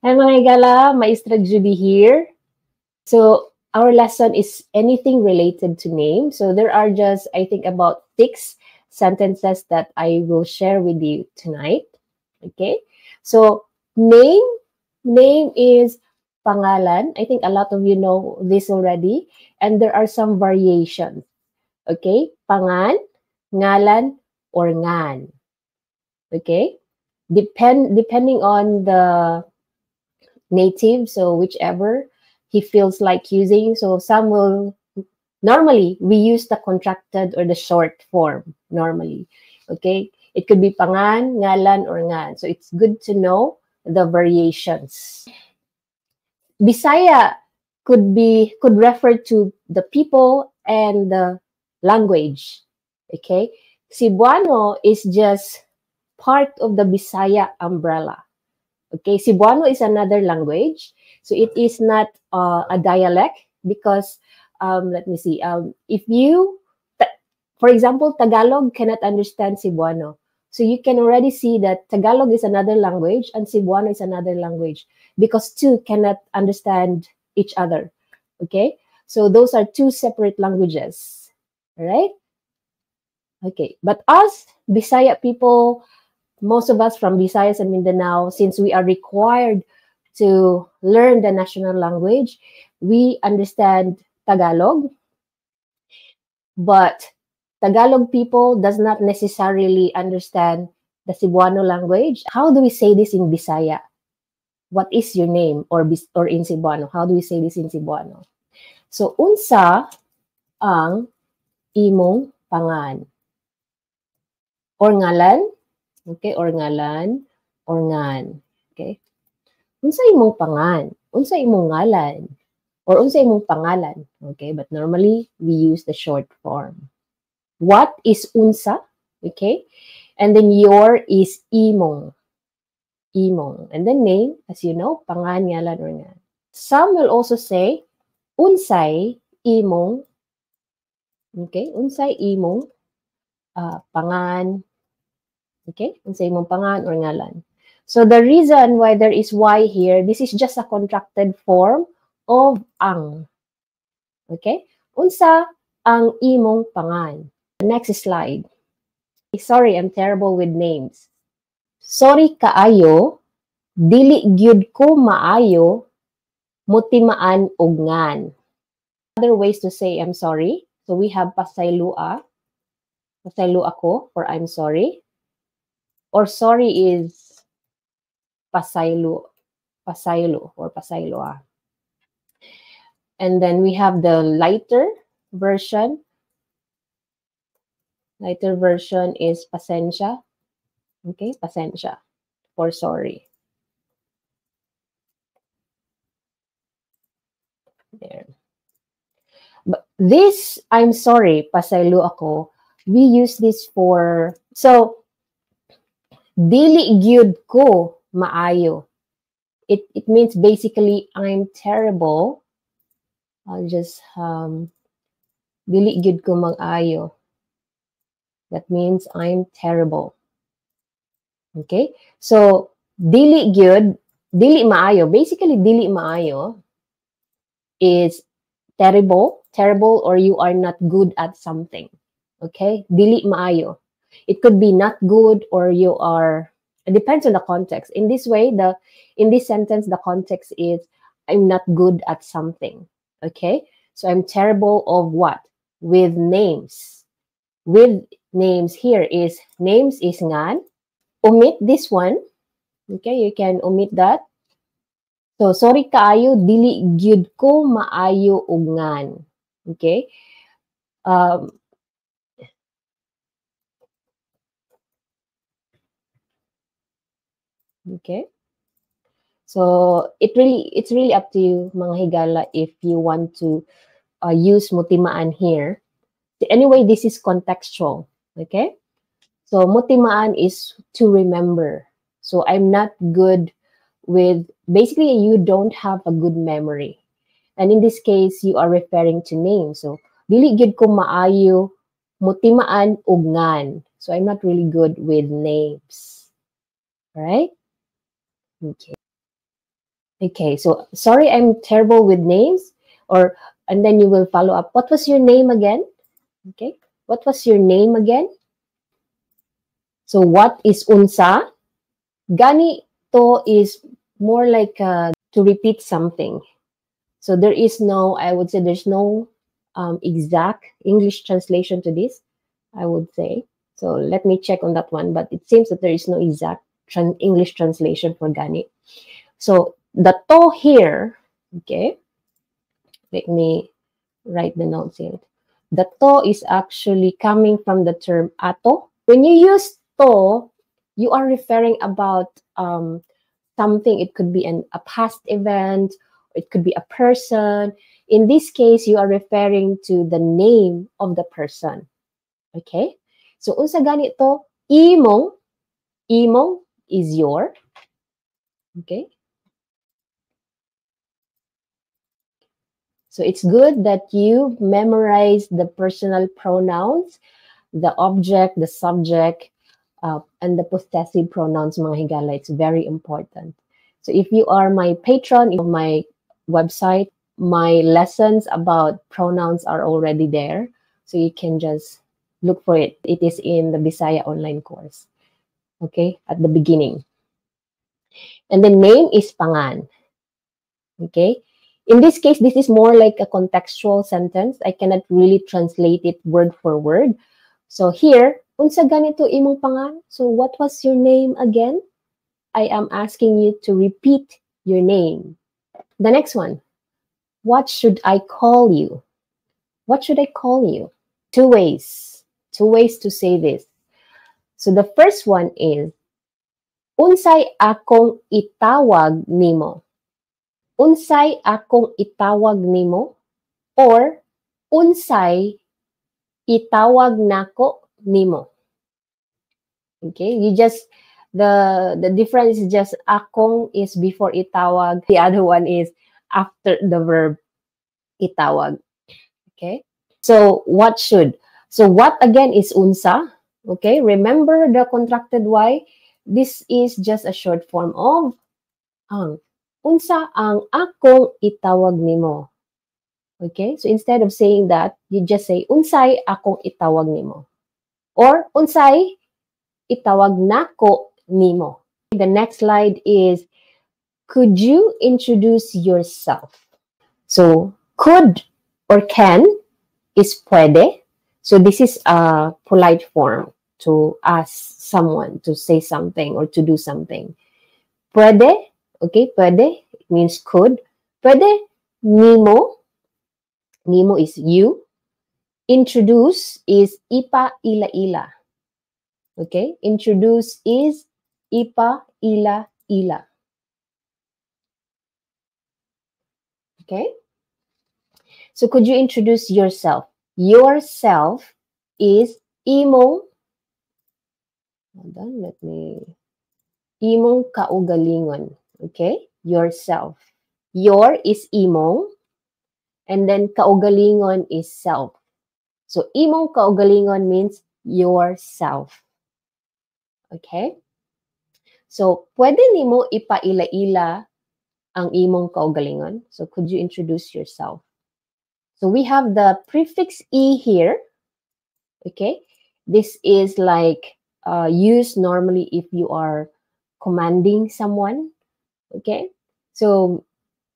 Hi mga higala, Maestra Judy here. So our lesson is anything related to name. So there are just, I think, about 6 sentences that I will share with you tonight. Okay? So name is pangalan. I think a lot of you know this already. And there are some variations. Okay? Pangan, ngalan, or ngan. Okay? Depending on the native, so whichever he feels like using. So some will, normally we use the contracted or the short form normally. Okay, it could be pangan, ngalan, or ngan. So it's good to know the variations. Bisaya could refer to the people and the language. Okay, Cebuano is just part of the Bisaya umbrella. Okay, Cebuano is another language. So it is not a dialect because, let me see, for example, Tagalog cannot understand Cebuano. So you can already see that Tagalog is another language and Cebuano is another language because two cannot understand each other. Okay, so those are two separate languages. All right? Okay, but us, Bisaya people, most of us from Visayas and Mindanao, since we are required to learn the national language, we understand Tagalog, but Tagalog people does not necessarily understand the Cebuano language. How do we say this in Bisaya? What is your name? Or in Cebuano? How do we say this in Cebuano? So, unsa ang imong pangan? Or ngalan? Okay, or ngalan, or ngan. Okay? Unsa imong pangan? Unsa imong ngalan? Or unsa imong pangalan? Okay, but normally we use the short form. What is unsa? Okay, and then your is imong. Imong. And then name, as you know, pangan, ngalan, or ngan. Some will also say, unsay imong. Okay, unsay imong pangan. Okay, unsay imong pangan or ngalan. So the reason why there is y here, this is just a contracted form of ang. Okay? Unsa ang imong pangan? Next slide. Sorry, I'm terrible with names. Sorry kaayo, dili gyud ko maayo, mutimaan og ngan. Other ways to say I'm sorry. So we have pasaylua. Pasaylo ako for I'm sorry. Or sorry is pasaylo. Pasaylo or pasayloa. And then we have the lighter version. Lighter version is pasensya. Okay, pasensya for sorry. There. But this, I'm sorry, pasaylo ako, we use this for, so, dili gyud ko maayo. It means basically, I'm terrible. I'll just, dili gyud ko maayo. That means I'm terrible. Okay? So, dili gyud, dili maayo. Basically, dili maayo is terrible, or you are not good at something. Okay? Dili maayo. It could be not good or you are, it depends on the context. In this way, in this sentence, the context is I'm not good at something. Okay? So I'm terrible of what? With names. With names here is, names is ngan. Omit this one. Okay, you can omit that. So, sorry kaayo, dili gyud ko maayo og ngan. Okay? Okay? So, it's really up to you, mga higala, if you want to use mutimaan here. Anyway, this is contextual. Okay? So, mutimaan is to remember. So, I'm not good with, basically, you don't have a good memory. And in this case, you are referring to names. So, dili gyud ko maayo, mutimaan og ngan. So, I'm not really good with names. Right? Okay. Okay, so sorry, I'm terrible with names. And then you will follow up. What was your name again? Okay, what was your name again? So what is unsa? Ganito is more like to repeat something. So there is no, I would say there's no exact English translation to this, I would say. So let me check on that one, but it seems that there is no exact English translation for gani. So the to here, okay, let me write the notes here. The to is actually coming from the term ato. When you use to, you are referring about something. It could be a past event, it could be a person. In this case, you are referring to the name of the person. Okay? So, unsa ganito, imong, imong is your. Okay? So, it's good that you memorize the personal pronouns, the object, the subject, and the possessive pronouns, mga higala. It's very important. So if you are my patron of my website, my lessons about pronouns are already there. So you can just look for it. It is in the Bisaya online course. Okay, at the beginning. And the name is pangan. Okay. In this case, this is more like a contextual sentence. I cannot really translate it word for word. So here, unsa ganito imong pangan? So what was your name again? I am asking you to repeat your name. The next one, what should I call you? What should I call you? Two ways to say this. So the first one is, unsay akong itawag nimo? Unsay akong itawag nimo? Or, unsay itawag nako nimo? Okay, you just, the difference is just akong is before itawag, the other one is after the verb itawag. Okay, so what again is unsa? Okay, remember the contracted y. This is just a short form of ang. Unsa ang akong itawag nimo? Okay, so instead of saying that, you just say unsay akong itawag nimo, or unsay itawag nako nimo. The next slide is, could you introduce yourself? So, could or can is pwede. So, this is a polite form to ask someone to say something or to do something. Pwede, okay, pwede, it means could. Pwede, nimo. Nimo is you. Introduce is ipa ila ila. Okay, introduce is ipa ila ila. Okay, so could you introduce yourself? Yourself is imong, hold on, imong kaugalingon. Okay, yourself. Your is imong, and then kaugalingon is self. So imong kaugalingon means yourself. Okay, so pwede nimo ipaila-ila ang imong kaugalingon. So could you introduce yourself? So we have the prefix e here. Okay, this is like used normally if you are commanding someone. Okay, so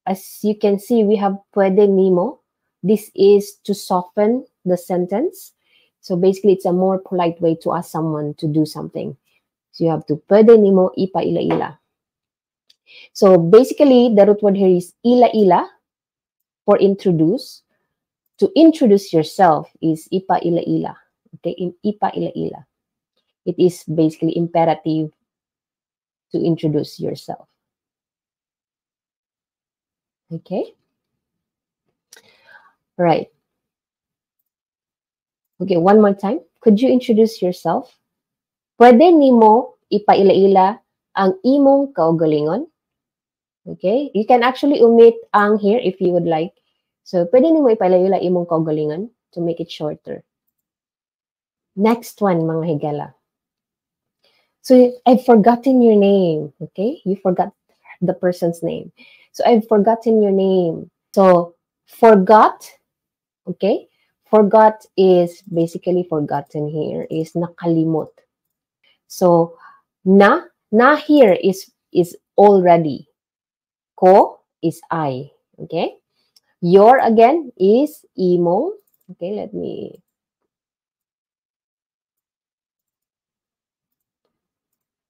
as you can see, we have pwede nimo. This is to soften the sentence. So basically, it's a more polite way to ask someone to do something. So you have to pwede nimo ipaila-ila. So basically, the root word here is ila-ila for introduce. To introduce yourself is ipaila-ila. Okay, ipaila-ila. It is basically imperative to introduce yourself. Okay. Right. Okay, one more time. Could you introduce yourself? Pwede nimo ipaila-ila ang imong kaugalingon. Okay, you can actually omit ang here if you would like. So, pwede nimo ipaila-ila imong kaugalingon to make it shorter. Next one, mga higala. So, I've forgotten your name. Okay, you forgot the person's name. So I've forgotten your name. So forgot, okay? Forgot is basically forgotten here is nakalimot. So na here is already. Ko is I, okay? Your again is imong. Okay, let me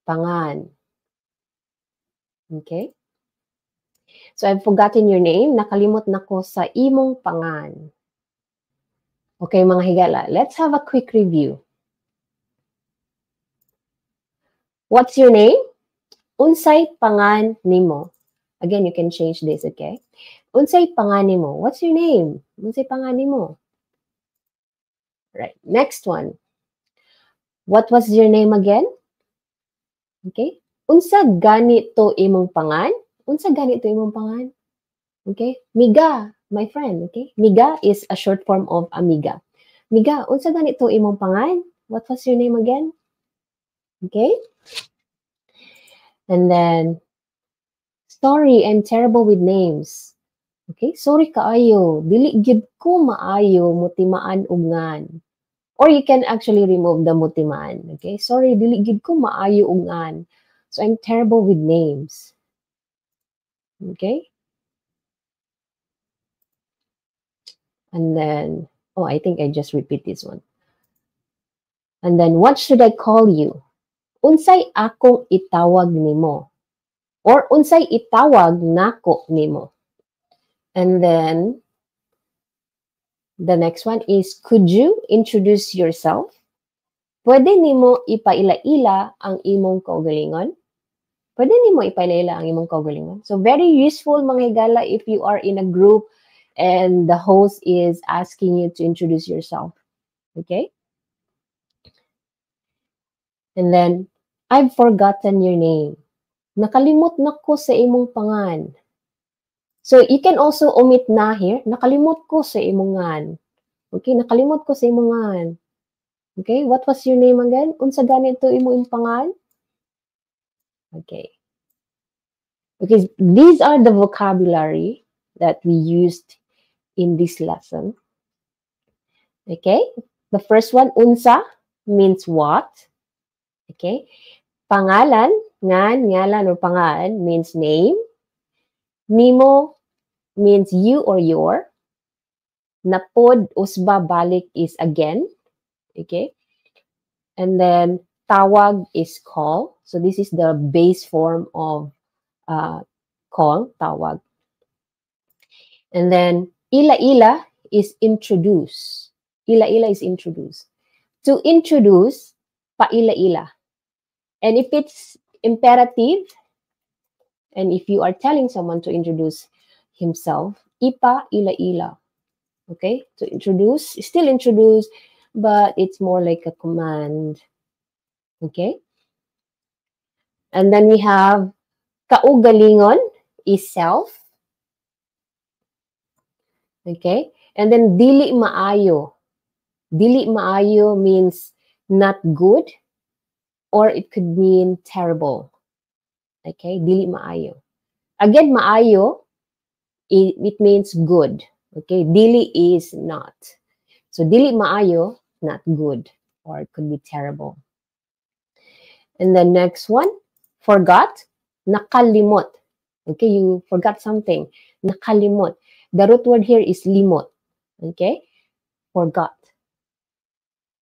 pangan. Okay? So I've forgotten your name. Nakalimot na ko sa imong pangan. Okay, mga higala, let's have a quick review. What's your name? Unsay pangan nimo? Again, you can change this, okay? Unsay pangan nimo? What's your name? Unsay pangan nimo? Right, next one. What was your name again? Okay? Unsa ganito imong pangan? Unsa ganito imong pangan? Okay? Miga, my friend, okay? Miga is a short form of amiga. Miga, unsa ganito imong pangan? What was your name again? Okay? And then, sorry, I'm terrible with names. Okay? Sorry kaayo. Dili gyud ko maayo mutimaan ug ngan. Or you can actually remove the mutimaan. Okay? Sorry, dili gyud ko maayo ug ngan. So I'm terrible with names. Okay? And then, oh, I think I just repeat this one. And then, what should I call you? Unsay akong itawag nimo? Or unsay itawag nako nimo? And then, the next one is, could you introduce yourself? Pwede nimo ipaila-ila ang imong kaugalingon? Pwede nimo ipaila-ila ang imong kaugalingon? So, very useful, mga higala, if you are in a group and the host is asking you to introduce yourself. Okay? And then, I've forgotten your name. Nakalimot na ko sa imong pangan. So, you can also omit na here. Nakalimot ko sa imong ngan. Okay, nakalimot ko sa imong ngan. Okay, what was your name again? Unsa ganito imong pangan? Okay. Because these are the vocabulary that we used in this lesson. Okay, the first one, unsa, means what. Okay, pangalan, ngan, ngalan, or pangalan means name. Nimo means you or your. Napod, usba, balik is again. Okay, and then tawag is call. So this is the base form of call, tawag. And then ila-ila is introduce. Ila-ila is introduce. To introduce, pa-ila-ila. And if it's imperative, and if you are telling someone to introduce himself, ipa-ila-ila. Okay? To introduce, still introduce, but it's more like a command. Okay? And then we have kaugalingon is self. Okay? And then dili maayo. Dili maayo means not good, or it could mean terrible. Okay? Dili maayo. Again, maayo, it means good. Okay? Dili is not. So, dili maayo, not good, or it could be terrible. And the next one, forgot, nakalimot. Okay, you forgot something. Nakalimot. The root word here is limot. Okay, forgot.